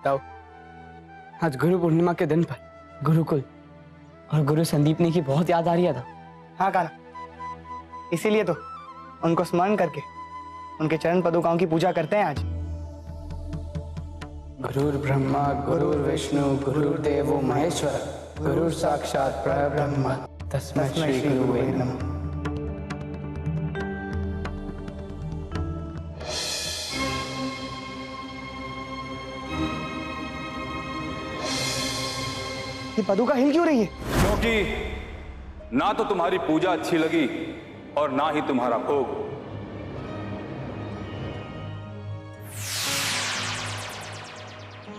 बताओ, आज गुरु पूर्णिमा के दिन पर गुरुकुल और गुरु संदीपनी की बहुत याद आ रही था। हाँ काना, इसीलिए तो उनको स्मरण करके उनके चरण पदुकाओं की पूजा करते हैं आज। गुरुर् ब्रह्मा गुरुर्विष्णु गुरुर्देवो महेश्वर गुरुर् साक्षात् परब्रह्म तस्मै श्री गुरुवे नमः। ये पदुका हिल क्यों रही है? क्योंकि ना तो तुम्हारी पूजा अच्छी लगी और ना ही तुम्हारा भोग।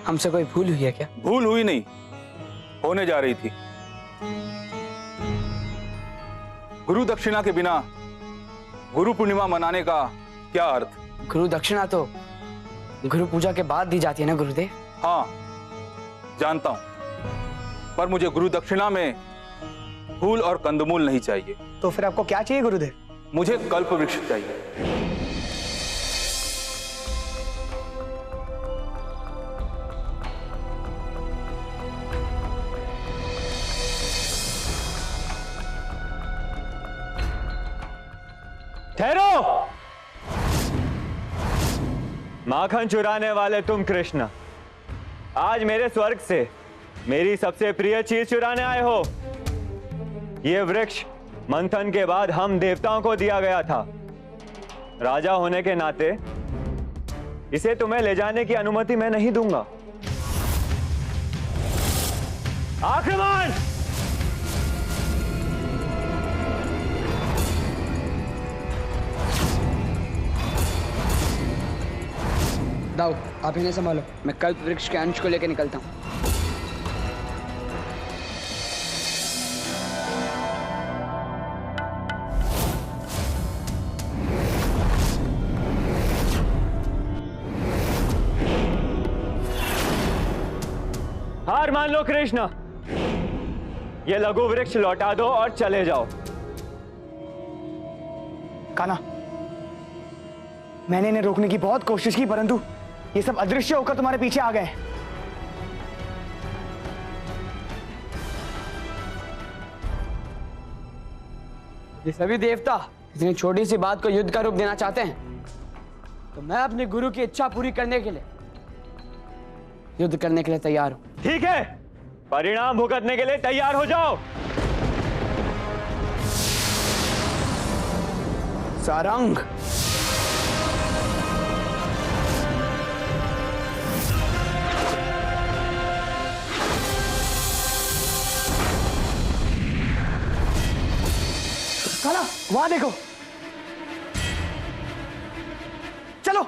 हमसे कोई भूल हुई है क्या? भूल हुई नहीं, होने जा रही थी। गुरु दक्षिणा के बिना गुरु पूर्णिमा मनाने का क्या अर्थ? गुरु दक्षिणा तो गुरु पूजा के बाद दी जाती है ना गुरुदेव? हाँ जानता हूं, पर मुझे गुरु दक्षिणा में फूल और कंदमूल नहीं चाहिए। तो फिर आपको क्या चाहिए गुरुदेव? मुझे कल्प वृक्ष चाहिए। ठहरो! माखन चुराने वाले तुम कृष्ण, आज मेरे स्वर्ग से मेरी सबसे प्रिय चीज चुराने आए हो। ये वृक्ष मंथन के बाद हम देवताओं को दिया गया था। राजा होने के नाते इसे तुम्हें ले जाने की अनुमति मैं नहीं दूंगा। आक्रमण! दाऊ, आप इन्हें संभालो, मैं कल्प वृक्ष के अंश को लेकर निकलता हूँ। हार मान लो कृष्ण, ये लघु वृक्ष लौटा दो और चले जाओ। काना, मैंने इन्हें रोकने की बहुत कोशिश की, परंतु ये सब अदृश्य होकर तुम्हारे पीछे आ गए। ये सभी देवता इतनी छोटी सी बात को युद्ध का रूप देना चाहते हैं, तो मैं अपने गुरु की इच्छा पूरी करने के लिए युद्ध करने के लिए तैयार हूं। ठीक है, परिणाम भुगतने के लिए तैयार हो जाओ। सारंग! काना, वहां देखो, चलो।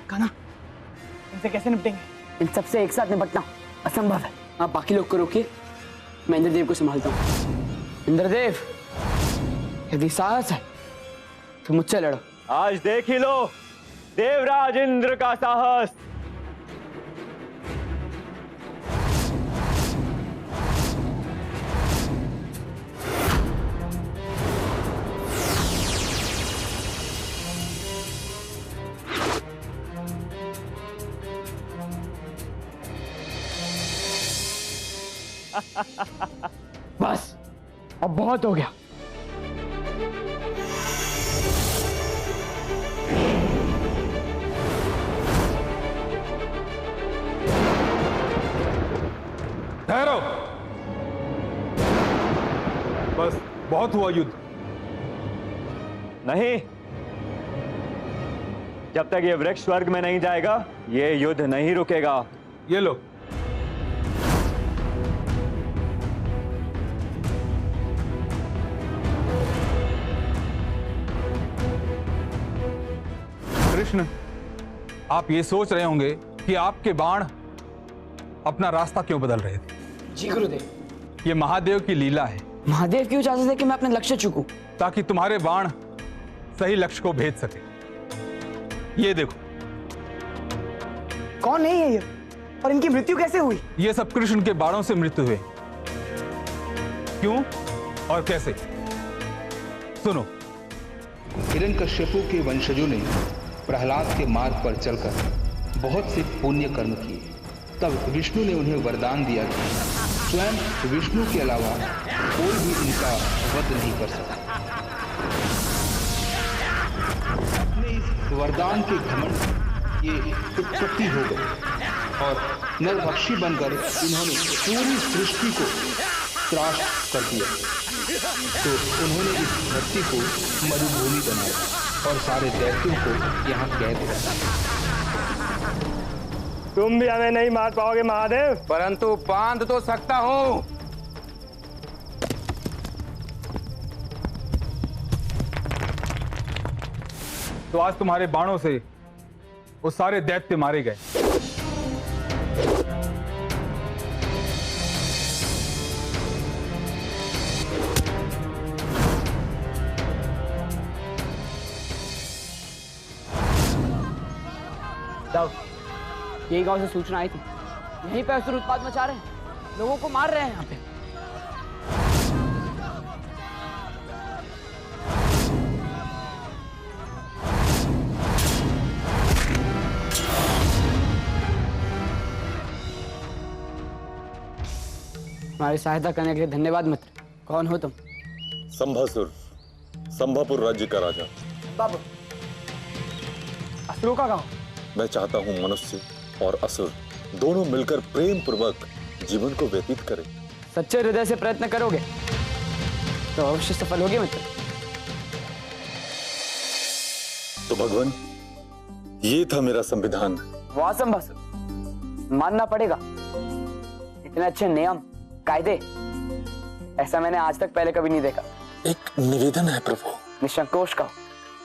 काना, इनसे कैसे निपटेंगे? इन सबसे एक साथ निपटना असंभव है। आप बाकी लोग को रोकिए, मैं इंद्रदेव को संभालता हूँ। इंद्रदेव, यदि साहस है तो मुझसे लड़ो। आज देख ही लो देवराज इंद्र का साहस। बस, अब बहुत हो गया। ठहरो, बस बहुत हुआ युद्ध। नहीं, जब तक ये वृक्ष स्वर्ग में नहीं जाएगा ये युद्ध नहीं रुकेगा। ये लो। कृष्ण, आप ये सोच रहे होंगे कि आपके बाण अपना रास्ता क्यों बदल रहे थे। जी गुरुदेव। ये महादेव की लीला है। महादेव की इजाजत है कि मैं अपना लक्ष्य चूकूं, ताकि तुम्हारे बाण सही लक्ष्य को भेद सके। ये देखो। कौन नहीं है ये, और इनकी मृत्यु कैसे हुई? ये सब कृष्ण के बाणों से मृत्यु हुए। क्यों और कैसे? सुनो, हिरण्यकश्यपु के वंशजों ने प्रहलाद के मार्ग पर चलकर बहुत से पुण्य कर्म किए। तब विष्णु ने उन्हें वरदान दिया कि स्वयं विष्णु के अलावा कोई भी इनका वध नहीं कर सकता। अपने इस वरदान के घमंड ये उत्पत्ति हो गई और नरभक्षी बनकर इन्होंने पूरी सृष्टि को त्रास कर दिया। तो उन्होंने इस धरती को मरुभूमि बनाया और सारे दैत्यों को यहाँ कैद किया। तुम भी हमें नहीं मार पाओगे महादेव। परंतु बांध तो सकता हूं। तो आज तुम्हारे बाणों से वो सारे दैत्य मारे गए। यही गांव से सूचना आई थी, यहीं पे असुर उत्पात मचा रहे हैं, लोगों को मार रहे हैं यहाँ पे। हमारी सहायता करने के लिए धन्यवाद मित्र। कौन हो तुम? संभासुर, संभापुर राज्य का राजा। बाबू, असुरों का गांव? मैं चाहता हूं मनुष्य और असुर दोनों मिलकर प्रेम पूर्वक जीवन को व्यतीत करें। सच्चे हृदय से प्रयत्न करोगे तो अवश्य सफल होगे मित्र। तो भगवान, ये था मेरा संविधान। वाह संभासुर, मानना पड़ेगा। इतने अच्छे नियम कायदे ऐसा मैंने आज तक पहले कभी नहीं देखा। एक निवेदन है प्रभु। निसंकोच कहो।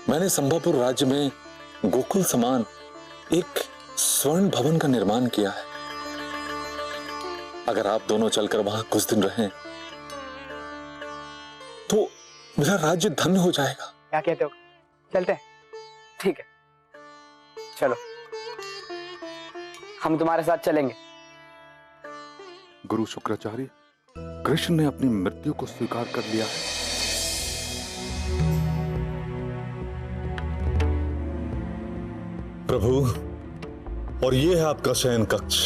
मैंने संभापुर राज्य में गोकुल समान एक स्वर्ण भवन का निर्माण किया है। अगर आप दोनों चलकर वहां कुछ दिन रहें तो मेरा राज्य धन्य हो जाएगा। क्या कहते हो? चलते हैं। ठीक है, चलो, हम तुम्हारे साथ चलेंगे। गुरु शुक्राचार्य, कृष्ण ने अपनी मृत्यु को स्वीकार कर लिया है। प्रभु, और ये है आपका शयन कक्ष।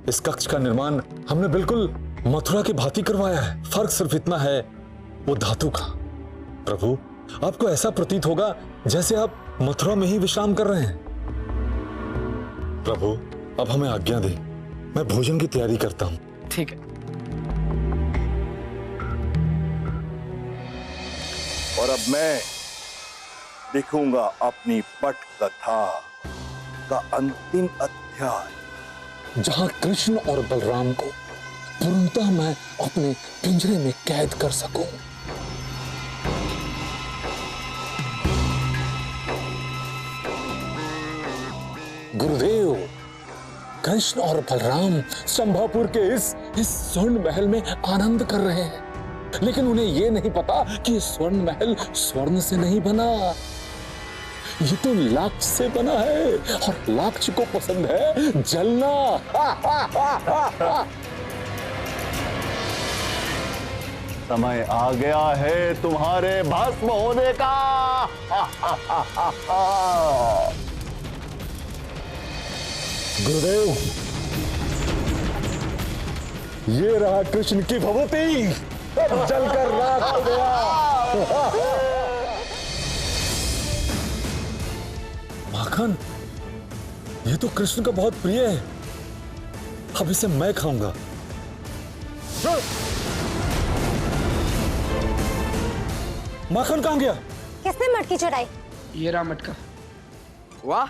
इस कक्ष का निर्माण हमने बिल्कुल मथुरा की भांति करवाया है। फर्क सिर्फ इतना है, वो धातु का। प्रभु, आपको ऐसा प्रतीत होगा जैसे आप मथुरा में ही विश्राम कर रहे हैं। प्रभु, अब हमें आज्ञा दें, मैं भोजन की तैयारी करता हूं। ठीक है। और अब मैं लिखूंगा अपनी पट कथा का अंतिम अध्याय, जहां कृष्ण और बलराम को पूर्णतः मैं अपने पिंजरे में कैद कर सकूं। गुरुदेव, कृष्ण और बलराम संभापुर के इस स्वर्ण महल में आनंद कर रहे हैं, लेकिन उन्हें यह नहीं पता कि स्वर्ण महल स्वर्ण से नहीं बना, ये तो लाक्ष से बना है, और लाक्ष को पसंद है जलना। समय आ गया है तुम्हारे भस्म होने का। गुरुदेव, ये रहा कृष्ण की भभूति, जलकर राख हो गया। माखन, ये तो कृष्ण का बहुत प्रिय है, अब इसे मैं खाऊंगा। माखन कहां गया? किसने मटकी चढ़ाई? ये रहा मटका। वाह,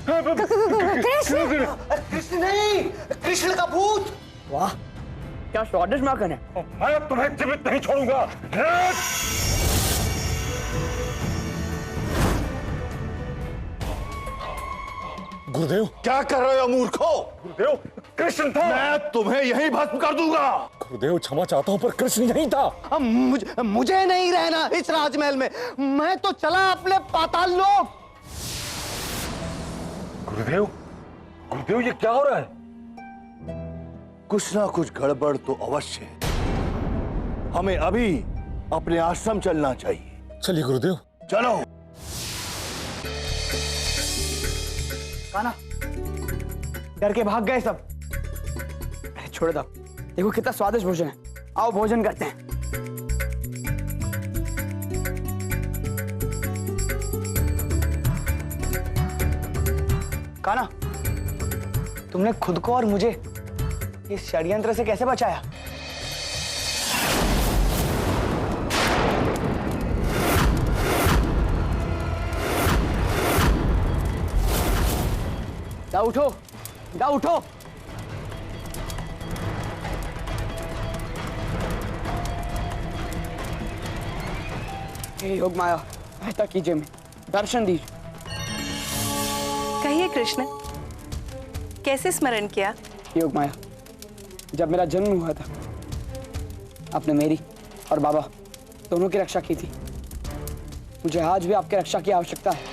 कृष्ण! कृष्ण नहीं, कृष्ण का भूत। वाह, क्या स्वादिष्ट माखन है। मैं तुम्हें जीवित नहीं छोड़ूंगा। गुरुदेव, क्या कर रहे हो मूर्खो? गुरुदेव, कृष्ण था। मैं तुम्हें यहीं भस्म कर दूंगा। गुरुदेव, क्षमा चाहता हूं, पर कृष्ण यहीं था। मुझे नहीं रहना इस राजमहल में, मैं तो चला अपने पाताल लोक। गुरुदेव, गुरुदेव, ये क्या हो रहा है? कुछ ना कुछ गड़बड़ तो अवश्य है। हमें अभी अपने आश्रम चलना चाहिए। चलिए गुरुदेव। चलो। कान्हा, डर के भाग गए सब। अरे छोड़ दो, देखो कितना स्वादिष्ट भोजन है, आओ भोजन करते हैं। कान्हा, तुमने खुद को और मुझे इस षड्यंत्र से कैसे बचाया? जा उठो, जा उठो। हे योग माया, सहायता कीजिए, मैं दर्शन दीजिए। कहिए कृष्ण, कैसे स्मरण किया? योग माया, जब मेरा जन्म हुआ था आपने मेरी और बाबा दोनों की रक्षा की थी। मुझे आज भी आपकी रक्षा की आवश्यकता है।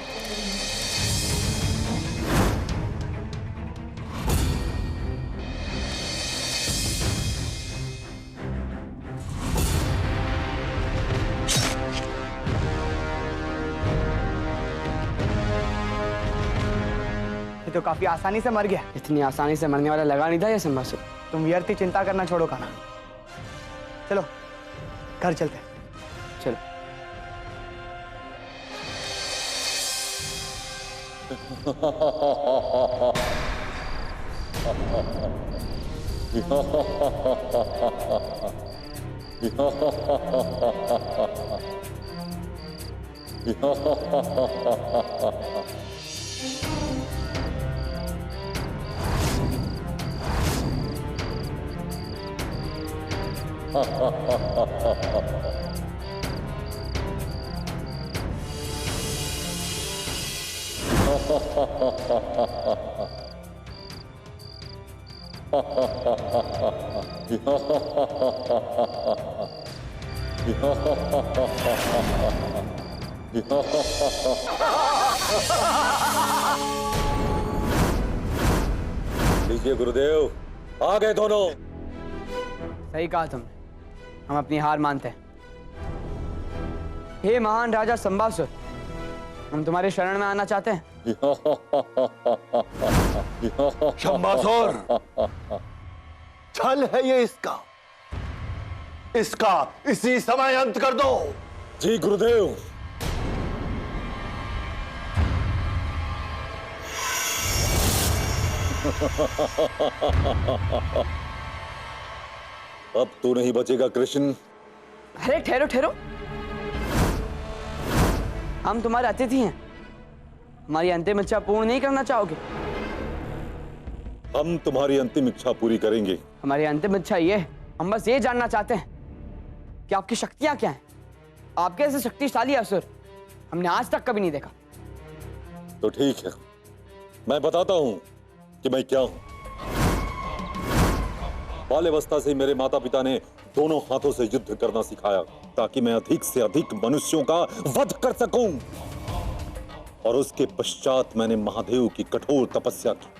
ये तो काफी आसानी से मर गया। इतनी आसानी से मरने वाला लगा नहीं था ये संभासुर। तुम व्यर्थ ही चिंता करना छोड़ो कान्हा। चलो घर चलते हैं। चलो। लीजिए गुरुदेव, आ गए दोनों। सही कहा तुमने, हम अपनी हार मानते हैं। हे महान राजा संभासुर, हम तुम्हारे शरण में आना चाहते हैं। शंभासुर, छल है ये इसका इसी समय अंत कर दो। जी गुरुदेव। अब तू नहीं बचेगा कृष्ण। अरे ठहरो ठहरो, हम तुम्हारे अतिथि हैं। हमारी अंतिम इच्छा पूर्ण नहीं करना चाहोगे? हम तुम्हारी अंतिम इच्छा पूरी करेंगे। हमारी अंतिम इच्छा ये है, हम बस ये जानना चाहते हैं कि आपकी शक्तियां क्या हैं। आपके ऐसे शक्तिशाली असुर हमने आज तक कभी नहीं देखा। तो ठीक है, मैं बताता हूं कि मैं क्या हूं। बाल्यावस्था से मेरे माता पिता ने दोनों हाथों से युद्ध करना सिखाया ताकि मैं अधिक से अधिक मनुष्यों का वध कर सकूं। और उसके पश्चात मैंने महादेव की कठोर तपस्या की।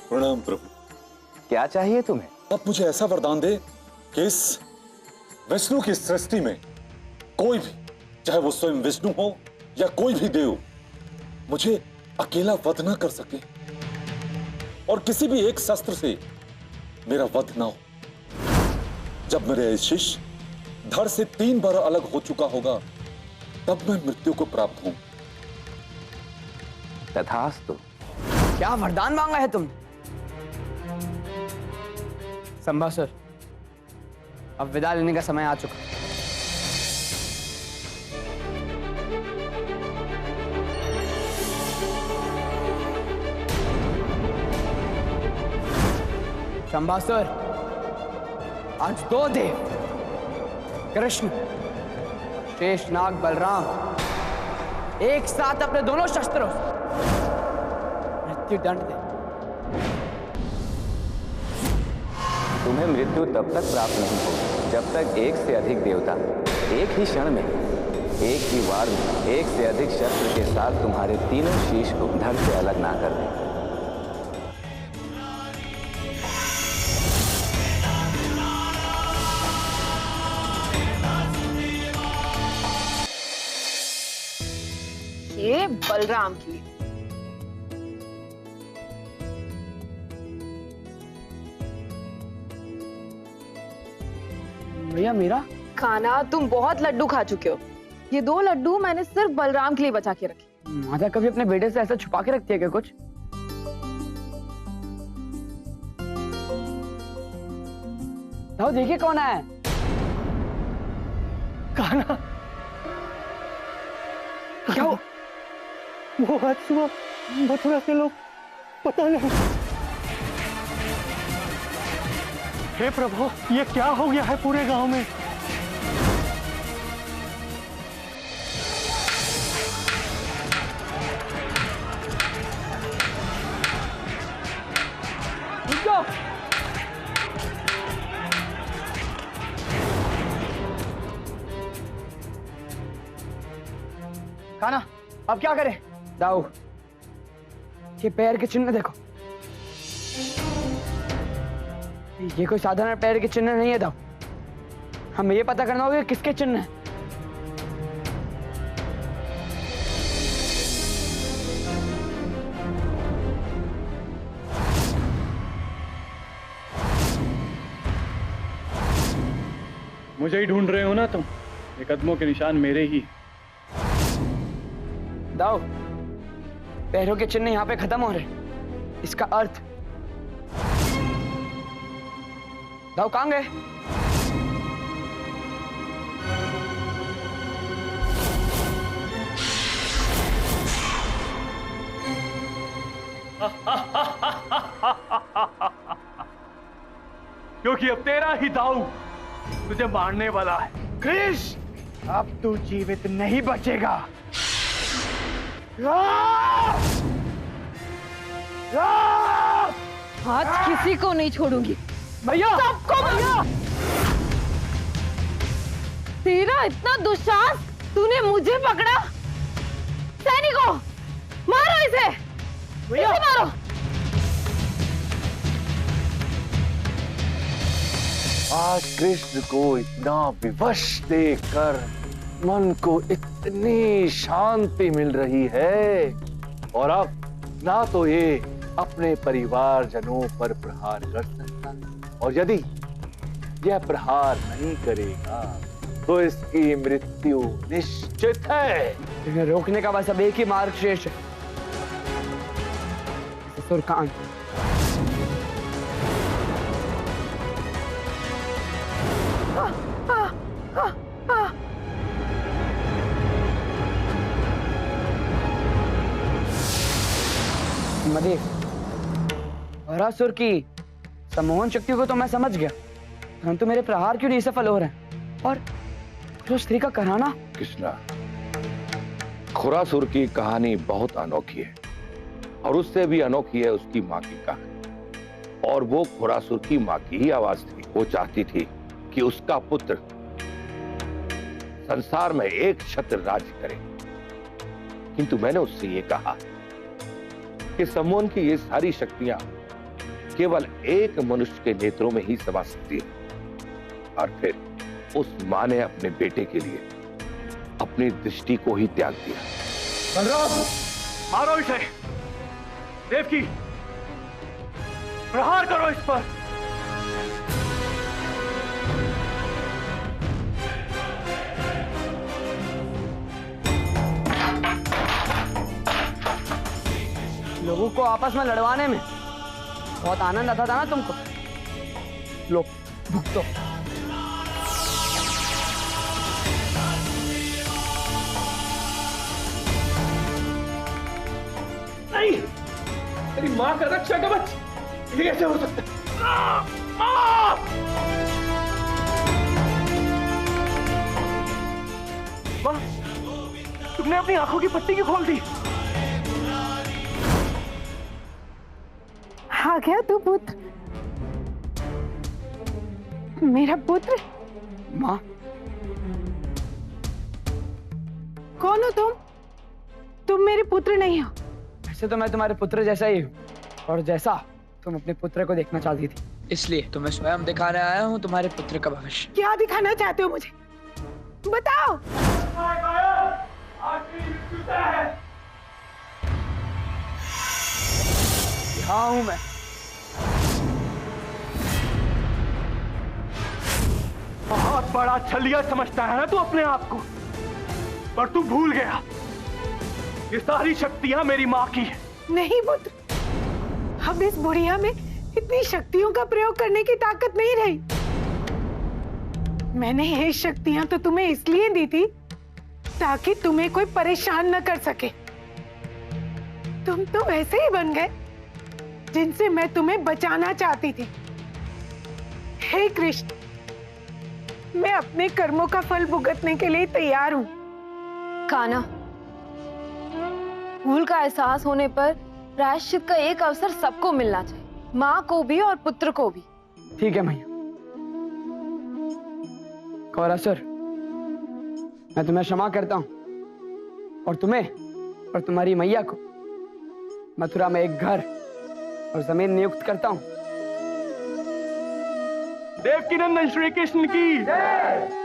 प्रणाम प्रभु। क्या चाहिए तुम्हें? अब मुझे ऐसा वरदान दे कि इस विष्णु की सृष्टि में कोई भी, चाहे वो स्वयं विष्णु हो या कोई भी देव, मुझे अकेला वध ना कर सके और किसी भी एक शस्त्र से मेरा वध ना हो। जब मेरे शिष्य धड़ से 3 बार अलग हो चुका होगा तब मैं मृत्यु को प्राप्त हूं। तथास्तु। क्या वरदान मांगा है तुमने? संभासुर, अब विदा लेने का समय आ चुका। संभासुर, आज 2 देव कृष्ण, शेषनाग बलराम एक साथ अपने दोनों शस्त्रों से मृत्यु दंड दे। तुम्हें मृत्यु तब तक प्राप्त नहीं होगी जब तक एक से अधिक देवता एक ही क्षण में, एक ही वार में, एक से अधिक शस्त्र के साथ तुम्हारे तीनों शीश को धड़ से अलग ना कर दें। ये बलराम की। भैया मेरा खाना तुम बहुत लड्डू खा चुके हो। ये 2 लड्डू मैंने सिर्फ बलराम के लिए बचा के रखे। माता कभी अपने बेटे से ऐसा छुपा के रखती है क्या कुछ? तो देखिए कौन है। कान्हा, क्या वो आज सुबह मथुरा के लोग पता नहीं। हे प्रभु, ये क्या हो गया है पूरे गांव में? कान्हा, अब क्या करें? दाऊ, ये पैर के चिन्ह देखो। ये कोई साधारण पैर के चिन्ह नहीं है दाऊ। हमें ये पता करना होगा किसके चिन्ह हैं। मुझे ही ढूंढ रहे हो ना तुम? ये कदमों के निशान मेरे ही। दाऊ, पैरों के चिन्ह यहाँ पे खत्म हो रहे। इसका अर्थ दाऊ कहाँ गए? क्योंकि अब तेरा ही दाऊ तुझे मारने वाला है। कृष्ण, अब तू जीवित नहीं बचेगा। आज किसी को नहीं छोड़ूंगी। भैया, सबको भैया। तेरा इतना दुस्साहस, तूने मुझे पकड़ा। सैनिकों, मारो इसे। भैया मारो। आज कृष्ण को इतना विवश देखकर मन को इतनी शांति मिल रही है, और अब ना तो ये अपने परिवारजनों पर प्रहार कर सकता, और यदि यह प्रहार नहीं करेगा तो इसकी मृत्यु निश्चित है। इन्हें रोकने का बस अब एक ही मार्ग शेष है, सुरकान। मदे, वरासुर की सम्मोहन शक्ति को तो मैं समझ गया, परंतु मेरे प्रहार क्यों नहीं सफल हो रहे हैं? और जो स्त्री का कराना। कृष्णा, खुरासुर की कहानी बहुत अनोखी है, और उससे भी अनोखी है उसकी माँ की कहानी। और वो खुरासुर की माँ की ही आवाज थी। वो चाहती थी कि उसका पुत्र संसार में एक छत्र राज्य करे, किंतु मैंने उससे ये कहा कि सम्मोहन की ये सारी शक्तियां केवल एक मनुष्य के नेत्रों में ही समा सकती है। और फिर उस मां ने अपने बेटे के लिए अपनी दृष्टि को ही त्याग दिया। बलराम, मारो इसे। देवकी, प्रहार करो इस पर। लोगों को आपस में लड़वाने में बहुत आनंद आता था ना तुमको। लो, भुगतो। नहीं, तेरी मां का रक्षा कवच ये कैसे हो सकता है? माँ, तुमने अपनी आंखों की पट्टी क्यों खोल दी? आ गया तू पुत्र, मेरा पुत्र। माँ, कौन हो तुम? तुम मेरे पुत्र नहीं हो। वैसे तो मैं तुम्हारे पुत्र जैसा ही हूँ, और जैसा तुम अपने पुत्र को देखना चाहती थी, इसलिए तुम्हें स्वयं दिखाने आया हूँ तुम्हारे पुत्र का भविष्य। क्या दिखाना चाहते हो मुझे? बताओ। यहाँ हूँ मैं। बहुत बड़ा छलिया समझता है ना तू अपने आप को, पर तू भूल गया ये सारी शक्तियां मेरी माँ की है। नहीं पुत्र, अब इस बुढ़िया में इतनी शक्तियों का प्रयोग करने की ताकत नहीं रही। मैंने ये शक्तियां तो तुम्हें इसलिए दी थी ताकि तुम्हें कोई परेशान न कर सके। तुम तो वैसे ही बन गए जिनसे मैं तुम्हें बचाना चाहती थी। हे कृष्ण, मैं अपने कर्मों का फल भुगतने के लिए तैयार हूँ। कान्हा, भूल का एहसास होने पर प्रायश्चित का एक अवसर सबको मिलना चाहिए, माँ को भी और पुत्र को भी। ठीक है मैया। कौरासुर, मैं तुम्हें क्षमा करता हूं, और तुम्हें और तुम्हारी मैया को मथुरा में एक घर और जमीन नियुक्त करता हूं। देवकी नंदन श्री कृष्ण की जय।